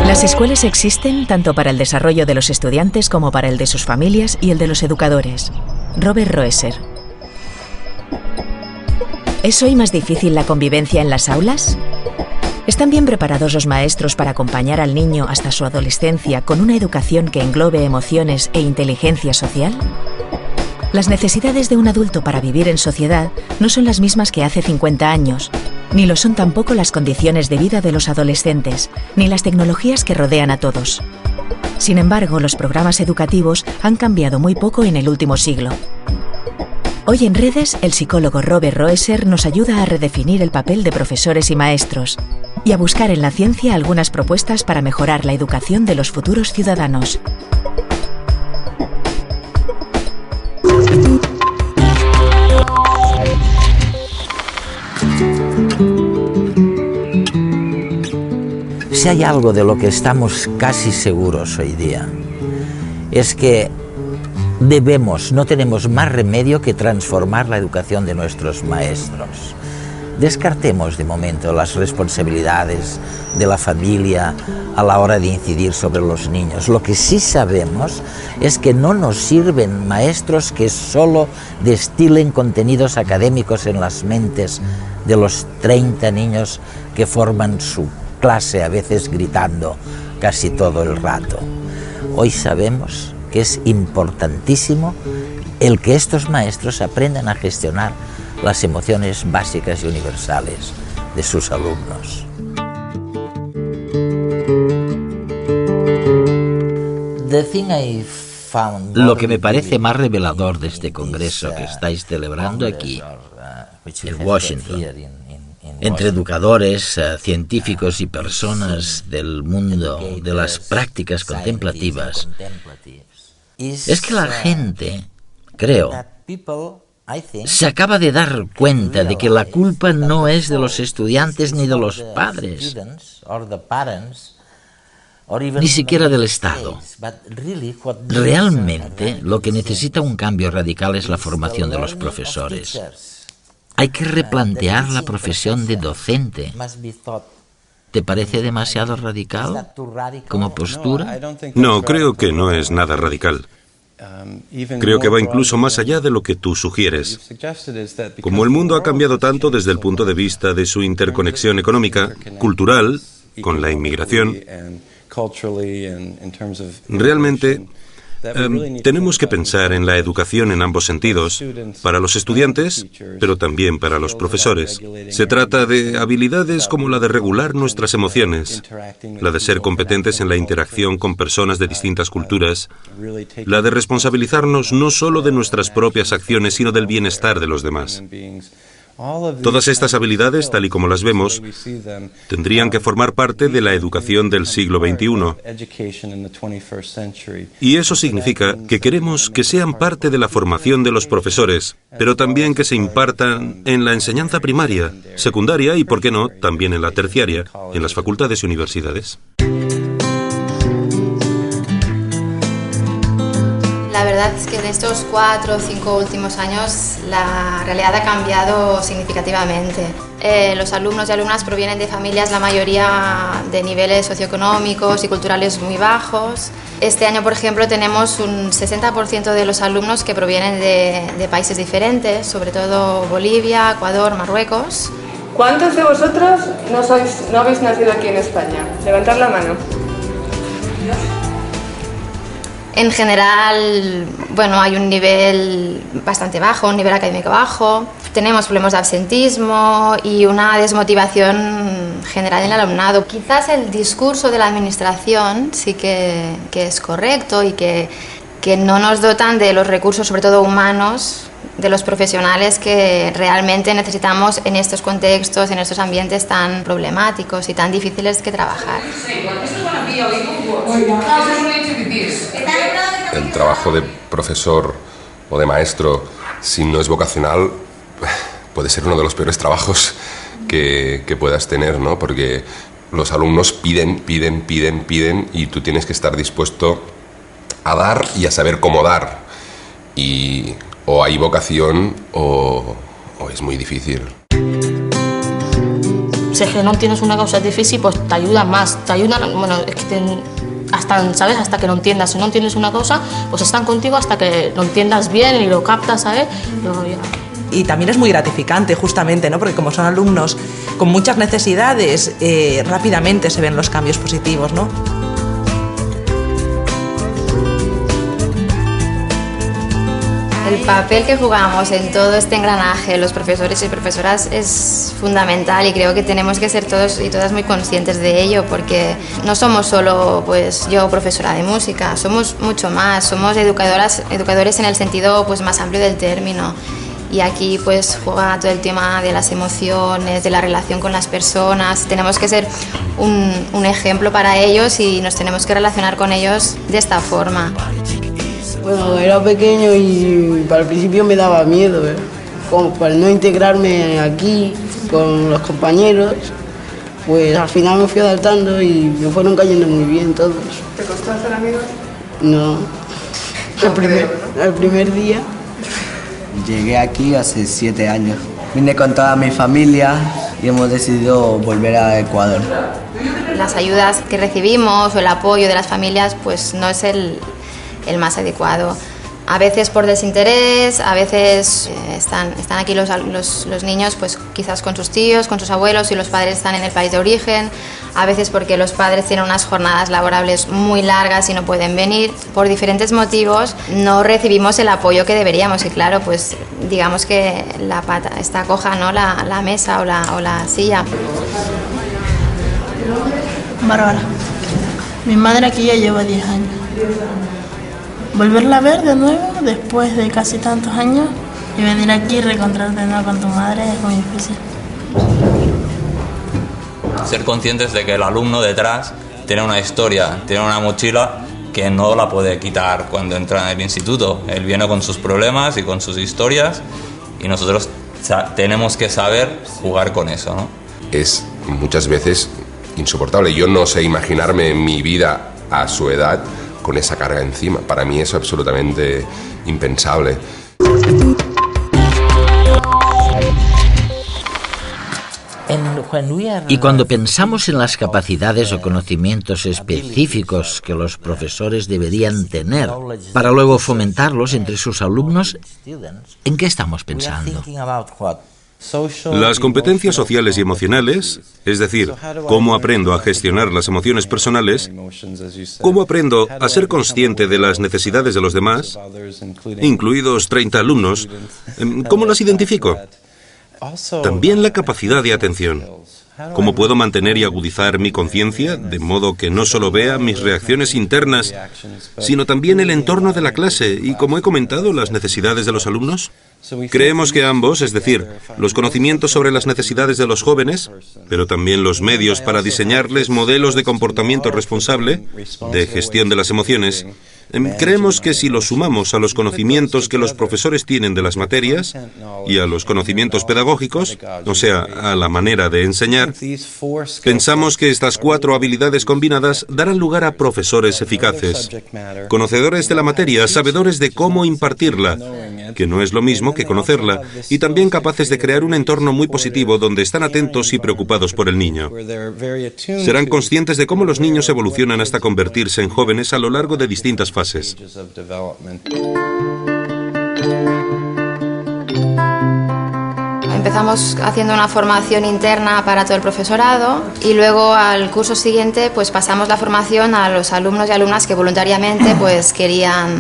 Las escuelas existen tanto para el desarrollo de los estudiantes como para el de sus familias y el de los educadores. Robert Roeser. ¿Es hoy más difícil la convivencia en las aulas? ¿Están bien preparados los maestros para acompañar al niño hasta su adolescencia con una educación que englobe emociones e inteligencia social? Las necesidades de un adulto para vivir en sociedad no son las mismas que hace 50 años, ni lo son tampoco las condiciones de vida de los adolescentes, ni las tecnologías que rodean a todos. Sin embargo, los programas educativos han cambiado muy poco en el último siglo. Hoy en Redes, el psicólogo Robert Roeser nos ayuda a redefinir el papel de profesores y maestros y a buscar en la ciencia algunas propuestas para mejorar la educación de los futuros ciudadanos. Si hay algo de lo que estamos casi seguros hoy día, es que no tenemos más remedio que transformar la educación de nuestros maestros. Descartemos de momento las responsabilidades de la familia a la hora de incidir sobre los niños. Lo que sí sabemos es que no nos sirven maestros que solo destilen contenidos académicos en las mentes de los 30 niños que forman su clase, a veces gritando casi todo el rato. Hoy sabemos que es importantísimo el que estos maestros aprendan a gestionar las emociones básicas y universales de sus alumnos. Lo que me parece más revelador de este congreso que estáis celebrando aquí, en Washington, entre educadores, científicos y personas del mundo de las prácticas contemplativas, es que la gente, creo, se acaba de dar cuenta de que la culpa no es de los estudiantes ni de los padres, ni siquiera del Estado. Realmente, lo que necesita un cambio radical es la formación de los profesores. Hay que replantear la profesión de docente. ¿Te parece demasiado radical como postura? No, creo que no es nada radical. Creo que va incluso más allá de lo que tú sugieres. Como el mundo ha cambiado tanto desde el punto de vista de su interconexión económica, cultural, con la inmigración, realmente tenemos que pensar en la educación en ambos sentidos, para los estudiantes, pero también para los profesores. Se trata de habilidades como la de regular nuestras emociones, la de ser competentes en la interacción con personas de distintas culturas, la de responsabilizarnos no solo de nuestras propias acciones, sino del bienestar de los demás. Todas estas habilidades, tal y como las vemos, tendrían que formar parte de la educación del siglo XXI. Y eso significa que queremos que sean parte de la formación de los profesores, pero también que se impartan en la enseñanza primaria, secundaria y, por qué no, también en la terciaria, en las facultades y universidades. La verdad es que en estos 4 o 5 últimos años la realidad ha cambiado significativamente. Los alumnos y alumnas provienen de familias, la mayoría de niveles socioeconómicos y culturales muy bajos. Este año, por ejemplo, tenemos un 60% de los alumnos que provienen de países diferentes, sobre todo Bolivia, Ecuador, Marruecos. ¿Cuántos de vosotros no habéis nacido aquí en España? Levantad la mano. En general, bueno, hay un nivel bastante bajo, un nivel académico bajo. Tenemos problemas de absentismo y una desmotivación general en el alumnado. Quizás el discurso de la administración sí que es correcto y que no nos dotan de los recursos, sobre todo humanos, de los profesionales que realmente necesitamos en estos contextos, en estos ambientes tan problemáticos y tan difíciles que trabajar. El trabajo de profesor o de maestro, si no es vocacional, puede ser uno de los peores trabajos que puedas tener, ¿no? Porque los alumnos piden y tú tienes que estar dispuesto a dar y a saber cómo dar. Y o hay vocación o es muy difícil. Si es que no tienes una causa difícil, pues te ayudan más, te ayudan, bueno, es que ¿sabes? Hasta que lo entiendas. Si no entiendes una cosa, pues están contigo hasta que lo entiendas bien y lo captas, ¿sabes? Y también es muy gratificante, justamente, ¿no? Porque como son alumnos con muchas necesidades, rápidamente se ven los cambios positivos, ¿no? El papel que jugamos en todo este engranaje, los profesores y profesoras, es fundamental y creo que tenemos que ser todos y todas muy conscientes de ello, porque no somos solo pues, yo, profesora de música, somos mucho más, somos educadores en el sentido pues, más amplio del término. Y aquí pues juega todo el tema de las emociones, de la relación con las personas. Tenemos que ser un ejemplo para ellos y nos tenemos que relacionar con ellos de esta forma. Bueno, era pequeño y para el principio me daba miedo, como para no integrarme aquí con los compañeros, pues al final me fui adaptando y me fueron cayendo muy bien todos. ¿Te costó hacer amigos? No, el primer día. Llegué aquí hace 7 años. Vine con toda mi familia y hemos decidido volver a Ecuador. Las ayudas que recibimos o el apoyo de las familias pues no es el más adecuado. A veces por desinterés, a veces están aquí los niños pues quizás con sus tíos, con sus abuelos y los padres están en el país de origen, a veces porque los padres tienen unas jornadas laborables muy largas y no pueden venir. Por diferentes motivos no recibimos el apoyo que deberíamos y claro, pues digamos que la pata está coja, ¿no? la mesa o la silla. Bárbara. Mi madre aquí ya lleva 10 años. Volverla a ver de nuevo después de casi tantos años y venir aquí y reencontrarte de nuevo con tu madre es muy difícil. Ser conscientes de que el alumno detrás tiene una historia, tiene una mochila que no la puede quitar cuando entra en el instituto. Él viene con sus problemas y con sus historias y nosotros tenemos que saber jugar con eso, ¿no? Es muchas veces insoportable. Yo no sé imaginarme mi vida a su edad con esa carga encima. Para mí es absolutamente impensable. Y cuando pensamos en las capacidades o conocimientos específicos que los profesores deberían tener para luego fomentarlos entre sus alumnos, ¿en qué estamos pensando? Las competencias sociales y emocionales, es decir, cómo aprendo a gestionar las emociones personales, cómo aprendo a ser consciente de las necesidades de los demás, incluidos 30 alumnos, ¿cómo las identifico? También la capacidad de atención. ¿Cómo puedo mantener y agudizar mi conciencia de modo que no solo vea mis reacciones internas, sino también el entorno de la clase y, como he comentado, las necesidades de los alumnos? Creemos que ambos, es decir, los conocimientos sobre las necesidades de los jóvenes, pero también los medios para diseñarles modelos de comportamiento responsable, de gestión de las emociones, creemos que si los sumamos a los conocimientos que los profesores tienen de las materias y a los conocimientos pedagógicos, o sea, a la manera de enseñar, pensamos que estas 4 habilidades combinadas darán lugar a profesores eficaces, conocedores de la materia, sabedores de cómo impartirla, que no es lo mismo que conocerla, y también capaces de crear un entorno muy positivo donde están atentos y preocupados por el niño. Serán conscientes de cómo los niños evolucionan hasta convertirse en jóvenes a lo largo de distintas fases. Empezamos haciendo una formación interna para todo el profesorado y luego al curso siguiente pues pasamos la formación a los alumnos y alumnas que voluntariamente pues querían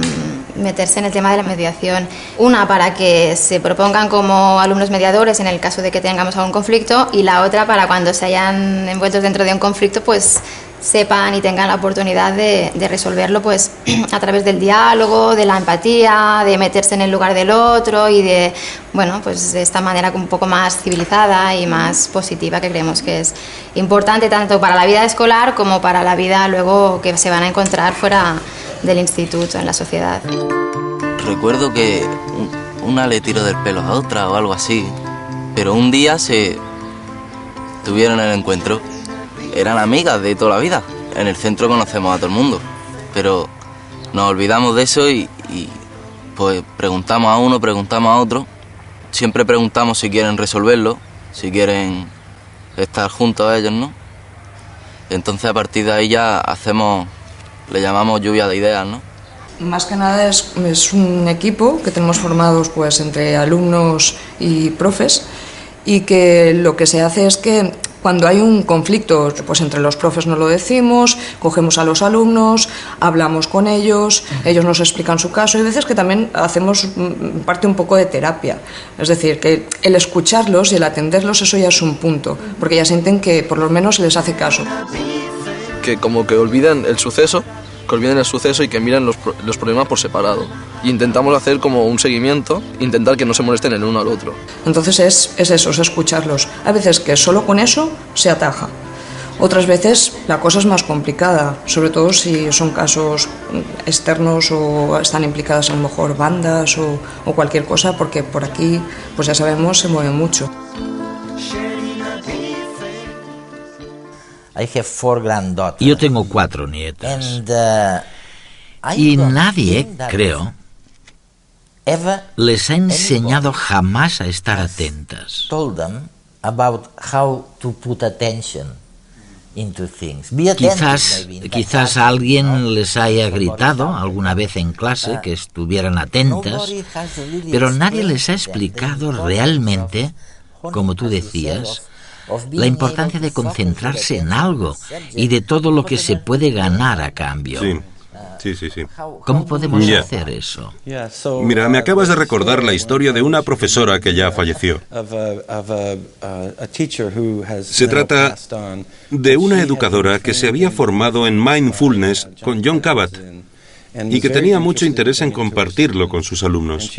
meterse en el tema de la mediación. Una para que se propongan como alumnos mediadores en el caso de que tengamos algún conflicto y la otra para cuando se hayan envueltos dentro de un conflicto pues sepan y tengan la oportunidad de resolverlo pues a través del diálogo, de la empatía, de meterse en el lugar del otro y de, bueno, pues de esta manera un poco más civilizada y más positiva que creemos que es importante tanto para la vida escolar como para la vida luego que se van a encontrar fuera del instituto, en la sociedad. Recuerdo que una le tiró del pelo a otra o algo así, pero un día se tuvieron el encuentro. Eran amigas de toda la vida. En el centro conocemos a todo el mundo, pero nos olvidamos de eso y pues preguntamos a uno, preguntamos a otro. Siempre preguntamos si quieren resolverlo, si quieren estar junto a ellos, ¿no? Entonces a partir de ahí ya le llamamos lluvia de ideas, ¿no? Más que nada es un equipo que tenemos formados pues entre alumnos y profes, y que lo que se hace es que cuando hay un conflicto, pues entre los profes nos lo decimos, cogemos a los alumnos, hablamos con ellos, ellos nos explican su caso, y hay veces que también hacemos parte un poco de terapia. Es decir, que el escucharlos y el atenderlos, eso ya es un punto, porque ya sienten que por lo menos se les hace caso. Que como que olviden el suceso y que miren los problemas por separado. Y intentamos hacer como un seguimiento, intentar que no se molesten el uno al otro. Entonces es eso, es escucharlos. Hay veces que solo con eso se ataja. Otras veces la cosa es más complicada, sobre todo si son casos externos o están implicadas a lo mejor bandas o cualquier cosa, porque por aquí, pues ya sabemos, se mueve mucho. Yo tengo 4 nietas. Y nadie, creo, les ha enseñado jamás a estar atentas. Quizás alguien les haya gritado alguna vez en clase que estuvieran atentas, pero nadie les ha explicado realmente, como tú decías, la importancia de concentrarse en algo y de todo lo que se puede ganar a cambio. Sí. ¿Cómo podemos hacer eso? Mira, me acabas de recordar la historia de una profesora que ya falleció. Se trata de una educadora que se había formado en mindfulness con Jon Kabat y que tenía mucho interés en compartirlo con sus alumnos.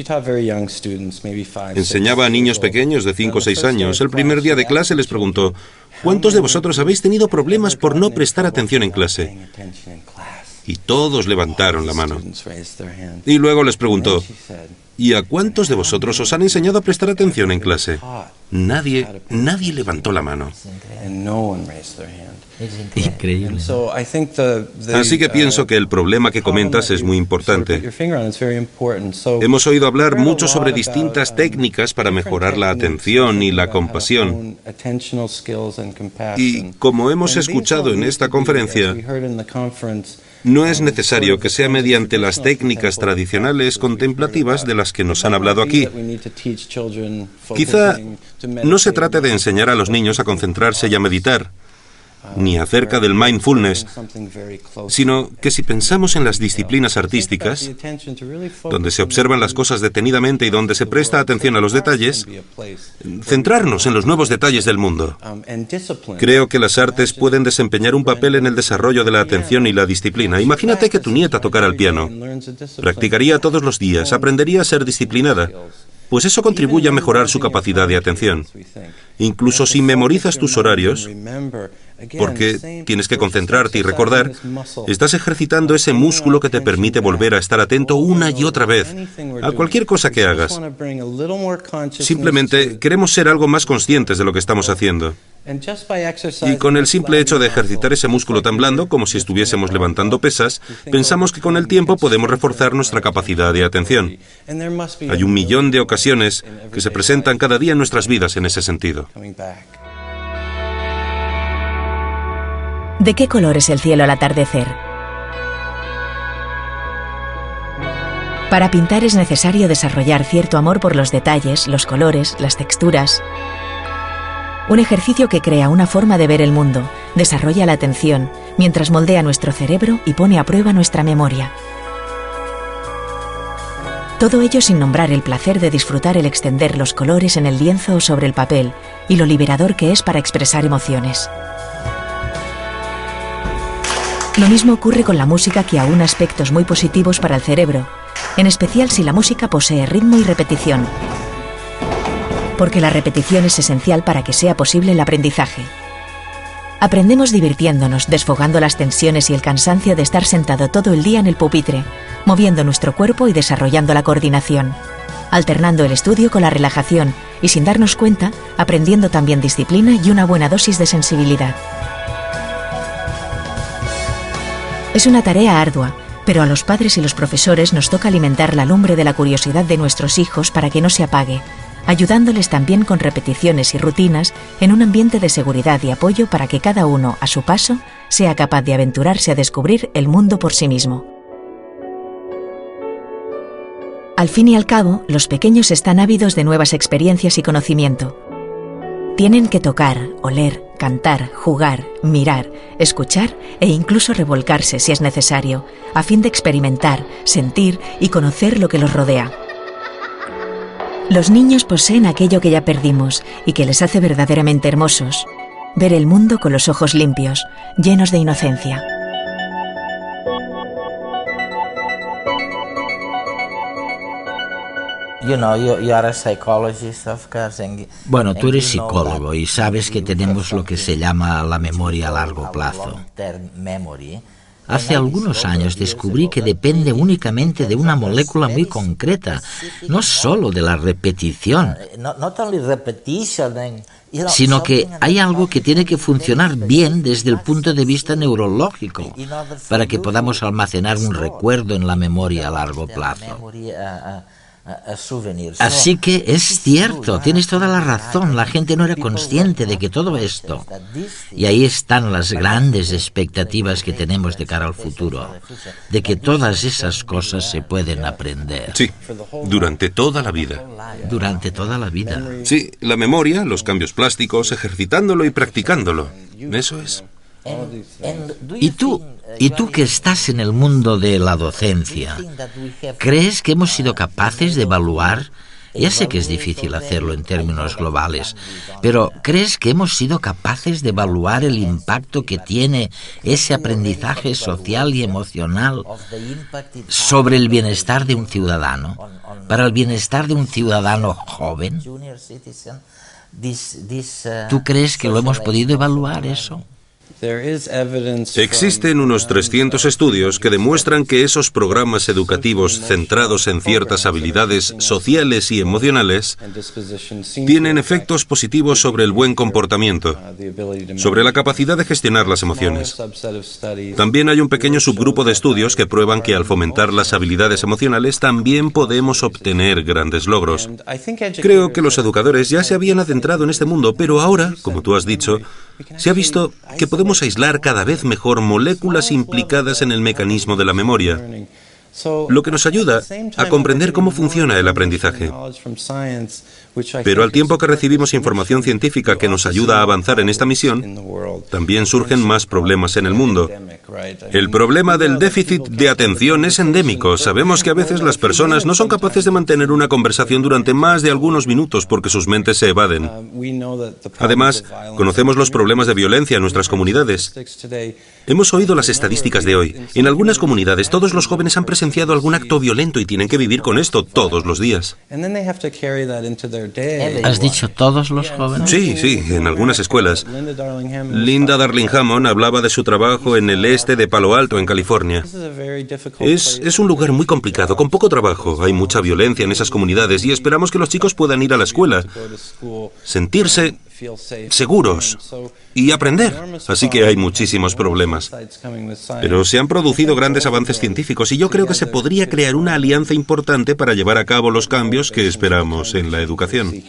Enseñaba a niños pequeños de 5 o 6 años. El primer día de clase les preguntó: ¿cuántos de vosotros habéis tenido problemas por no prestar atención en clase? Y todos levantaron la mano. Y luego les preguntó: ¿y a cuántos de vosotros os han enseñado a prestar atención en clase? Nadie levantó la mano. Increíble. Así que pienso que el problema que comentas es muy importante. Hemos oído hablar mucho sobre distintas técnicas para mejorar la atención y la compasión. Y como hemos escuchado en esta conferencia, no es necesario que sea mediante las técnicas tradicionales contemplativas de las que nos han hablado aquí. Quizá no se trate de enseñar a los niños a concentrarse y a meditar, ni acerca del mindfulness, sino que si pensamos en las disciplinas artísticas, donde se observan las cosas detenidamente y donde se presta atención a los detalles, centrarnos en los nuevos detalles del mundo. Creo que las artes pueden desempeñar un papel en el desarrollo de la atención y la disciplina. Imagínate que tu nieta tocara el piano. Practicaría todos los días, aprendería a ser disciplinada. Pues eso contribuye a mejorar su capacidad de atención. Incluso si memorizas tus horarios, porque tienes que concentrarte y recordar, estás ejercitando ese músculo que te permite volver a estar atento una y otra vez a cualquier cosa que hagas. Simplemente queremos ser algo más conscientes de lo que estamos haciendo. Y con el simple hecho de ejercitar ese músculo tan blando, como si estuviésemos levantando pesas, pensamos que con el tiempo podemos reforzar nuestra capacidad de atención. Hay 1 millón de ocasiones que se presentan cada día en nuestras vidas en ese sentido. ¿De qué color es el cielo al atardecer? Para pintar es necesario desarrollar cierto amor por los detalles, los colores, las texturas. Un ejercicio que crea una forma de ver el mundo, desarrolla la atención, mientras moldea nuestro cerebro y pone a prueba nuestra memoria. Todo ello sin nombrar el placer de disfrutar el extender los colores en el lienzo o sobre el papel y lo liberador que es para expresar emociones. Lo mismo ocurre con la música, que aúna aspectos muy positivos para el cerebro, en especial si la música posee ritmo y repetición, porque la repetición es esencial para que sea posible el aprendizaje. Aprendemos divirtiéndonos, desfogando las tensiones y el cansancio de estar sentado todo el día en el pupitre, moviendo nuestro cuerpo y desarrollando la coordinación, alternando el estudio con la relajación y, sin darnos cuenta, aprendiendo también disciplina y una buena dosis de sensibilidad. Es una tarea ardua, pero a los padres y los profesores nos toca alimentar la lumbre de la curiosidad de nuestros hijos para que no se apague, ayudándoles también con repeticiones y rutinas en un ambiente de seguridad y apoyo para que cada uno, a su paso, sea capaz de aventurarse a descubrir el mundo por sí mismo. Al fin y al cabo, los pequeños están ávidos de nuevas experiencias y conocimiento. Tienen que tocar, oler, cantar, jugar, mirar, escuchar e incluso revolcarse si es necesario, a fin de experimentar, sentir y conocer lo que los rodea. Los niños poseen aquello que ya perdimos y que les hace verdaderamente hermosos: ver el mundo con los ojos limpios, llenos de inocencia. Bueno, tú eres psicólogo y sabes que tenemos lo que se llama la memoria a largo plazo. Hace algunos años descubrí que depende únicamente de una molécula muy concreta, no solo de la repetición, sino que hay algo que tiene que funcionar bien desde el punto de vista neurológico para que podamos almacenar un recuerdo en la memoria a largo plazo. Así que es cierto, tienes toda la razón, la gente no era consciente de que todo esto, y ahí están las grandes expectativas que tenemos de cara al futuro, de que todas esas cosas se pueden aprender. Sí, durante toda la vida. Durante toda la vida. Sí, la memoria, los cambios plásticos, ejercitándolo y practicándolo. Eso es. ¿Y tú que estás en el mundo de la docencia, crees que hemos sido capaces de evaluar? Ya sé que es difícil hacerlo en términos globales, pero ¿crees que hemos sido capaces de evaluar el impacto que tiene ese aprendizaje social y emocional sobre el bienestar de un ciudadano, para el bienestar de un ciudadano joven? ¿Tú crees que lo hemos podido evaluar eso? Existen unos 300 estudios que demuestran que esos programas educativos centrados en ciertas habilidades sociales y emocionales tienen efectos positivos sobre el buen comportamiento, sobre la capacidad de gestionar las emociones. También hay un pequeño subgrupo de estudios que prueban que al fomentar las habilidades emocionales también podemos obtener grandes logros. Creo que los educadores ya se habían adentrado en este mundo, pero ahora, como tú has dicho, se ha visto que podemos aislar cada vez mejor moléculas implicadas en el mecanismo de la memoria, lo que nos ayuda a comprender cómo funciona el aprendizaje. Pero al tiempo que recibimos información científica que nos ayuda a avanzar en esta misión, también surgen más problemas en el mundo. El problema del déficit de atención es endémico. Sabemos que a veces las personas no son capaces de mantener una conversación durante más de algunos minutos porque sus mentes se evaden. Además, conocemos los problemas de violencia en nuestras comunidades. Hemos oído las estadísticas de hoy. En algunas comunidades todos los jóvenes han presenciado algún acto violento y tienen que vivir con esto todos los días. ¿Has dicho todos los jóvenes? Sí, en algunas escuelas. Linda Darling-Hammond hablaba de su trabajo en el este de Palo Alto, en California. Es un lugar muy complicado, con poco trabajo. Hay mucha violencia en esas comunidades y esperamos que los chicos puedan ir a la escuela, sentirse seguros y aprender. Así que hay muchísimos problemas. Pero se han producido grandes avances científicos y yo creo que se podría crear una alianza importante para llevar a cabo los cambios que esperamos en la educación. 2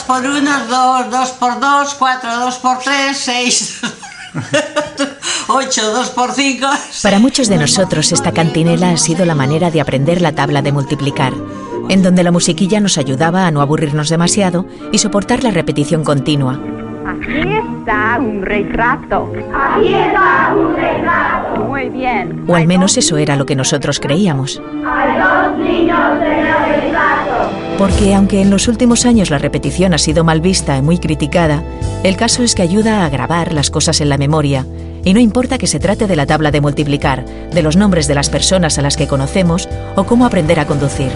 por 1, 2, 2 por 2, 4, 2 por 3, 6, 8, 2 por 5... Para muchos de nosotros esta cantinela ha sido la manera de aprender la tabla de multiplicar, en donde la musiquilla nos ayudaba a no aburrirnos demasiado y soportar la repetición continua. Aquí está un retrato. Aquí está un retrato. Muy bien. O al menos eso era lo que nosotros creíamos. Hay 2 niños en el retrato. Porque aunque en los últimos años la repetición ha sido mal vista y muy criticada, el caso es que ayuda a grabar las cosas en la memoria. Y no importa que se trate de la tabla de multiplicar, de los nombres de las personas a las que conocemos o cómo aprender a conducir.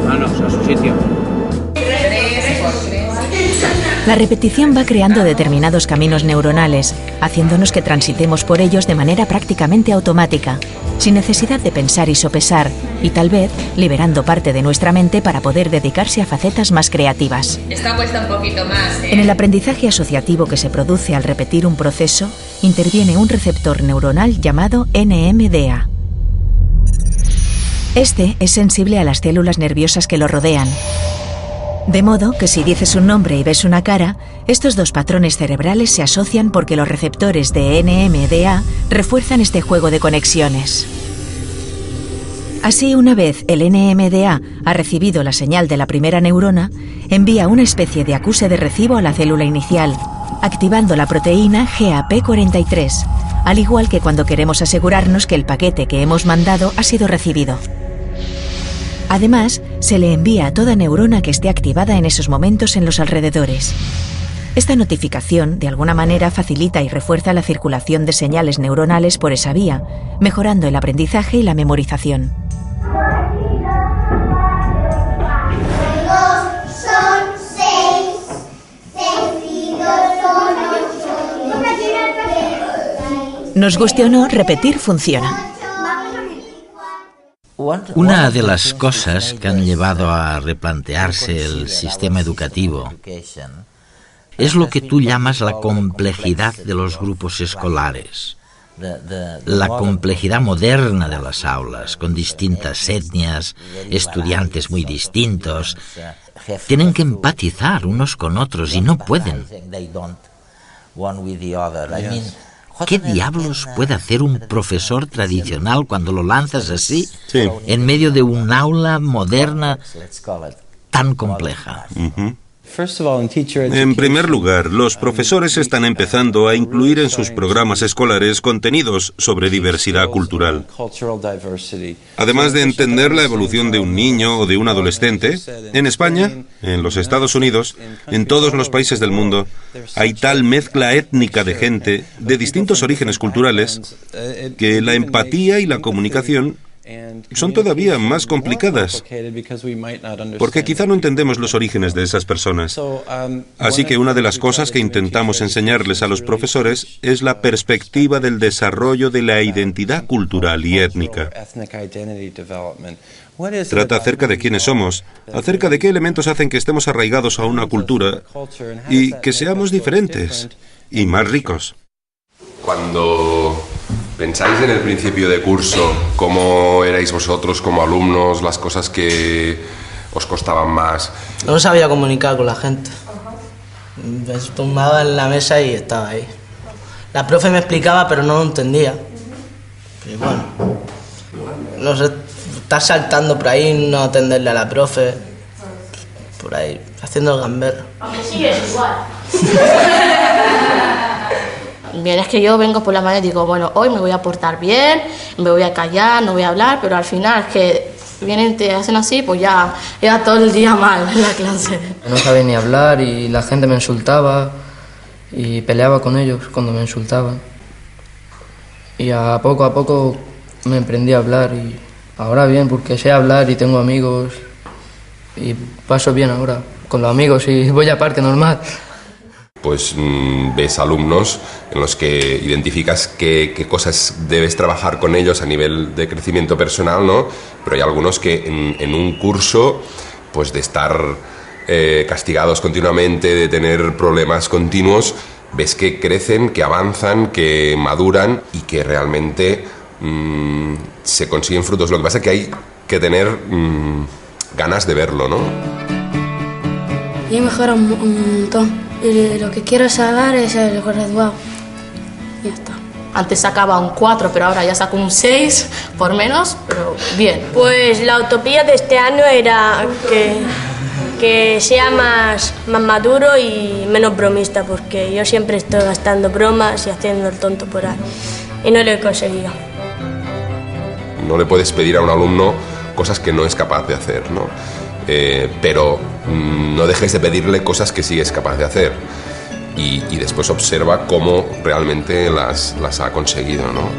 Manos a su sitio. 3 por 3. La repetición va creando determinados caminos neuronales, haciéndonos que transitemos por ellos de manera prácticamente automática, sin necesidad de pensar y sopesar, y tal vez liberando parte de nuestra mente para poder dedicarse a facetas más creativas. Está puesta un poquito más, En el aprendizaje asociativo que se produce al repetir un proceso, interviene un receptor neuronal llamado NMDA. Este es sensible a las células nerviosas que lo rodean. De modo que si dices un nombre y ves una cara, estos dos patrones cerebrales se asocian porque los receptores de NMDA refuerzan este juego de conexiones. Así, una vez el NMDA ha recibido la señal de la primera neurona, envía una especie de acuse de recibo a la célula inicial, activando la proteína GAP43, al igual que cuando queremos asegurarnos que el paquete que hemos mandado ha sido recibido. Además, se le envía a toda neurona que esté activada en esos momentos en los alrededores. Esta notificación, de alguna manera, facilita y refuerza la circulación de señales neuronales por esa vía, mejorando el aprendizaje y la memorización. Nos guste o no, repetir funciona. Una de las cosas que han llevado a replantearse el sistema educativo es lo que tú llamas la complejidad de los grupos escolares, la complejidad moderna de las aulas, con distintas etnias, estudiantes muy distintos. Tienen que empatizar unos con otros y no pueden. ¿Qué diablos puede hacer un profesor tradicional cuando lo lanzas así, en medio de un aula moderna tan compleja? En primer lugar, los profesores están empezando a incluir en sus programas escolares contenidos sobre diversidad cultural. Además de entender la evolución de un niño o de un adolescente, en España, en los Estados Unidos, en todos los países del mundo, hay tal mezcla étnica de gente de distintos orígenes culturales que la empatía y la comunicación son todavía más complicadas, porque quizá no entendemos los orígenes de esas personas. Así que una de las cosas que intentamos enseñarles a los profesores es la perspectiva del desarrollo de la identidad cultural y étnica. Trata acerca de quiénes somos, acerca de qué elementos hacen que estemos arraigados a una cultura y que seamos diferentes y más ricos. Cuando pensáis en el principio de curso, ¿cómo erais vosotros como alumnos, las cosas que os costaban más? No sabía comunicar con la gente. Me tumbaba en la mesa y estaba ahí. La profe me explicaba, pero no lo entendía. Y bueno, no sé, estar saltando por ahí, no atenderle a la profe, por ahí, haciendo el gamberro. Aunque sigues igual. Bien, es que yo vengo por la mañana y digo, bueno, hoy me voy a portar bien, me voy a callar, no voy a hablar, pero al final es que vienen, te hacen así, pues ya todo el día mal en la clase. No sabía ni hablar y la gente me insultaba y peleaba con ellos cuando me insultaban. Y a poco me aprendí a hablar y ahora bien, porque sé hablar y tengo amigos y paso bien ahora con los amigos y voy a parque normal. Pues ves alumnos en los que identificas qué cosas debes trabajar con ellos a nivel de crecimiento personal, ¿no? Pero hay algunos que en un curso, pues de estar castigados continuamente, de tener problemas continuos, ves que crecen, que avanzan, que maduran y que realmente se consiguen frutos. Lo que pasa es que hay que tener ganas de verlo, ¿no? Y he mejorado un montón. Y lo que quiero saber es el graduado. Ya está. Antes sacaba un 4, pero ahora ya saco un 6, por menos, pero bien. Pues la utopía de este año era que sea más maduro y menos bromista, porque yo siempre estoy gastando bromas y haciendo el tonto por ahí. Y no lo he conseguido. No le puedes pedir a un alumno cosas que no es capaz de hacer, ¿no? Pero no dejes de pedirle cosas que sí es capaz de hacer y después observa cómo realmente las ha conseguido, ¿no?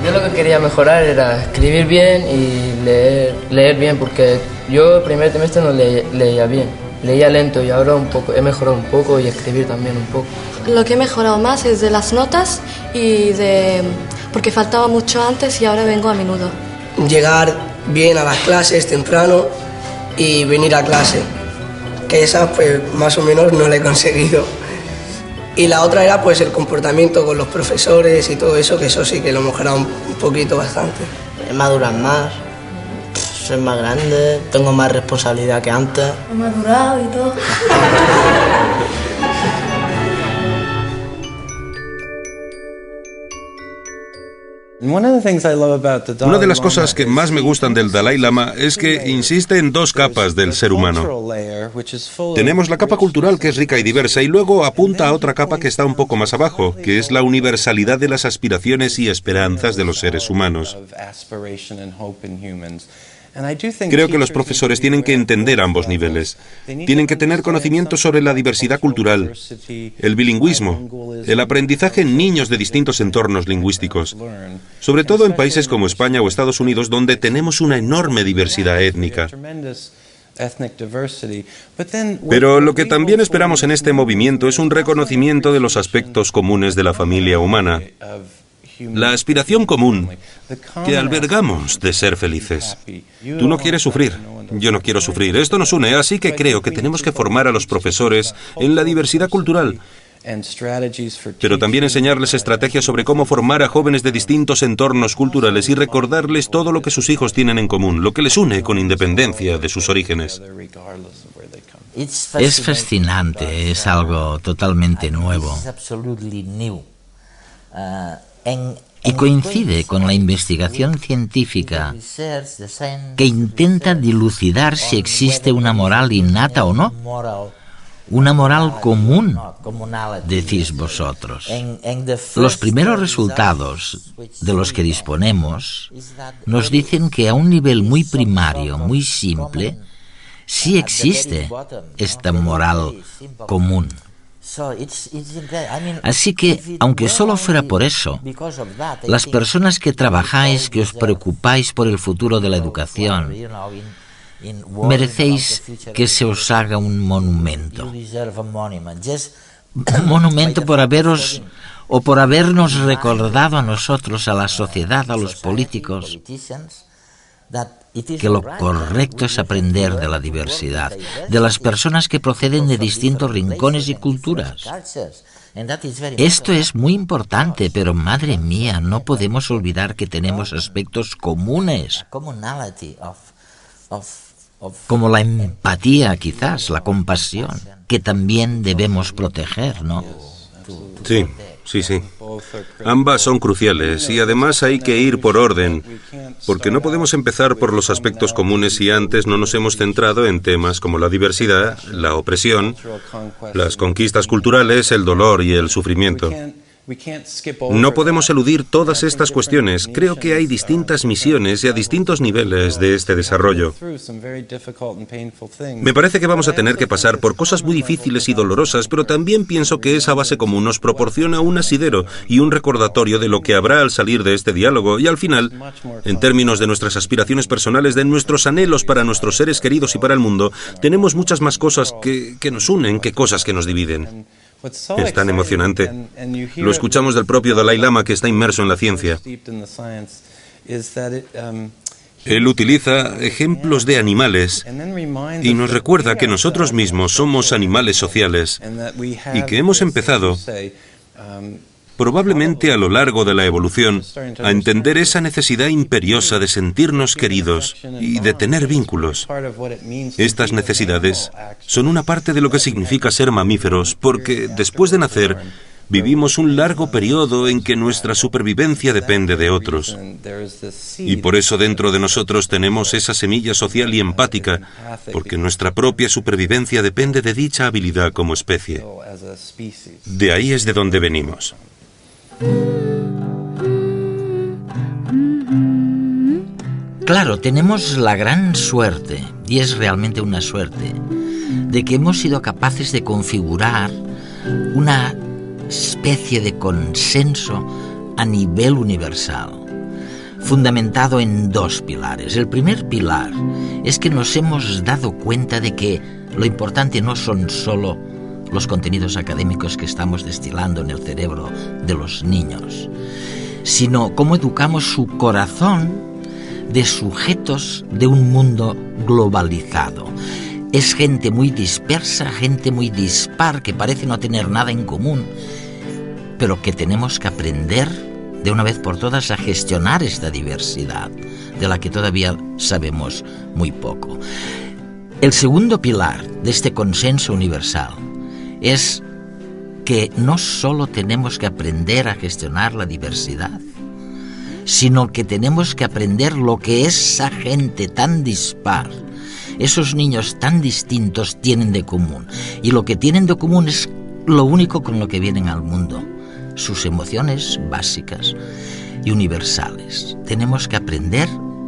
Yo lo que quería mejorar era escribir bien y leer bien, porque yo el primer trimestre no leía bien Leía lento y ahora un poco, he mejorado un poco y escribir también un poco. Lo que he mejorado más es de las notas porque faltaba mucho antes y ahora vengo a menudo. Llegar bien a las clases temprano y venir a clase, que esa pues más o menos no la he conseguido. Y la otra era pues el comportamiento con los profesores y todo eso, que eso sí que lo he mejorado un poquito bastante. Maduras más, soy más grande, tengo más responsabilidad que antes. He madurado y todo. Una de las cosas que más me gustan del Dalai Lama es que insiste en dos capas del ser humano. Tenemos la capa cultural, que es rica y diversa, y luego apunta a otra capa que está un poco más abajo, que es la universalidad de las aspiraciones y esperanzas de los seres humanos. Creo que los profesores tienen que entender ambos niveles. Tienen que tener conocimiento sobre la diversidad cultural, el bilingüismo, el aprendizaje en niños de distintos entornos lingüísticos, sobre todo en países como España o Estados Unidos, donde tenemos una enorme diversidad étnica. Pero lo que también esperamos en este movimiento es un reconocimiento de los aspectos comunes de la familia humana. La aspiración común que albergamos de ser felices. Tú no quieres sufrir, yo no quiero sufrir. Esto nos une, así que creo que tenemos que formar a los profesores en la diversidad cultural, pero también enseñarles estrategias sobre cómo formar a jóvenes de distintos entornos culturales y recordarles todo lo que sus hijos tienen en común, lo que les une con independencia de sus orígenes. Es fascinante, es algo totalmente nuevo. Y coincide con la investigación científica que intenta dilucidar si existe una moral innata o no. Una moral común, decís vosotros. Los primeros resultados de los que disponemos nos dicen que a un nivel muy primario, muy simple, sí existe esta moral común. Así que, aunque solo fuera por eso, las personas que trabajáis, que os preocupáis por el futuro de la educación, merecéis que se os haga un monumento. Un monumento por habernos recordado a nosotros, a la sociedad, a los políticos, que lo correcto es aprender de la diversidad, de las personas que proceden de distintos rincones y culturas. Esto es muy importante, pero madre mía, no podemos olvidar que tenemos aspectos comunes, como la empatía, quizás, la compasión, que también debemos proteger, ¿no? Sí. Ambas son cruciales y además hay que ir por orden, porque no podemos empezar por los aspectos comunes si antes no nos hemos centrado en temas como la diversidad, la opresión, las conquistas culturales, el dolor y el sufrimiento. No podemos eludir todas estas cuestiones. Creo que hay distintas misiones y a distintos niveles de este desarrollo. Me parece que vamos a tener que pasar por cosas muy difíciles y dolorosas, pero también pienso que esa base común nos proporciona un asidero y un recordatorio de lo que habrá al salir de este diálogo y al final, en términos de nuestras aspiraciones personales, de nuestros anhelos para nuestros seres queridos y para el mundo, tenemos muchas más cosas que nos unen que cosas que nos dividen. Es tan emocionante. Lo escuchamos del propio Dalai Lama, que está inmerso en la ciencia. Él utiliza ejemplos de animales y nos recuerda que nosotros mismos somos animales sociales y que hemos empezado, probablemente a lo largo de la evolución, a entender esa necesidad imperiosa de sentirnos queridos y de tener vínculos. Estas necesidades son una parte de lo que significa ser mamíferos, porque después de nacer, vivimos un largo periodo en que nuestra supervivencia depende de otros. Y por eso dentro de nosotros tenemos esa semilla social y empática, porque nuestra propia supervivencia depende de dicha habilidad como especie. De ahí es de donde venimos. Claro, tenemos la gran suerte, y es realmente una suerte, de que hemos sido capaces de configurar una especie de consenso a nivel universal. fundamentado en dos pilares. El primer pilar es que nos hemos dado cuenta de que lo importante no son solo los contenidos académicos que estamos destilando en el cerebro de los niños, sino cómo educamos su corazón de sujetos de un mundo globalizado. Es gente muy dispersa, gente muy dispar, que parece no tener nada en común, pero que tenemos que aprender de una vez por todas a gestionar esta diversidad, de la que todavía sabemos muy poco. El segundo pilar de este consenso universal es que no solo tenemos que aprender a gestionar la diversidad, sino que tenemos que aprender lo que esa gente tan dispar, esos niños tan distintos tienen de común. Y lo que tienen de común es lo único con lo que vienen al mundo: sus emociones básicas y universales. Tenemos que aprender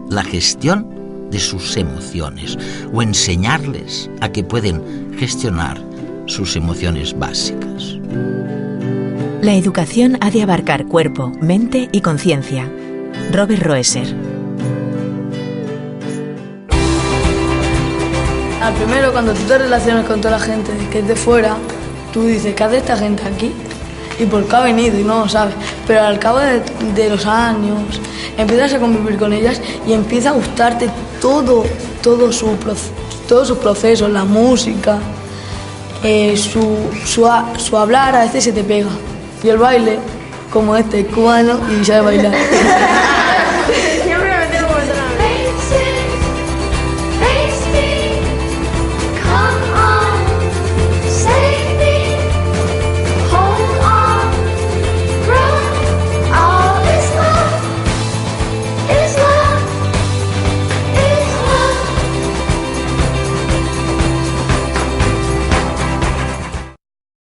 la gestión de sus emociones o enseñarles a que pueden gestionar sus emociones básicas. La educación ha de abarcar cuerpo, mente y conciencia. Robert Roeser. Al primero, cuando tú te relacionas con toda la gente que es de fuera, tú dices, ¿qué hace esta gente aquí? ¿Y por qué ha venido? Y no lo sabes. Pero al cabo de los años, empiezas a convivir con ellas y empieza a gustarte todos sus procesos, la música, su hablar a veces se te pega. Y el baile, como este cubano, y sabe bailar.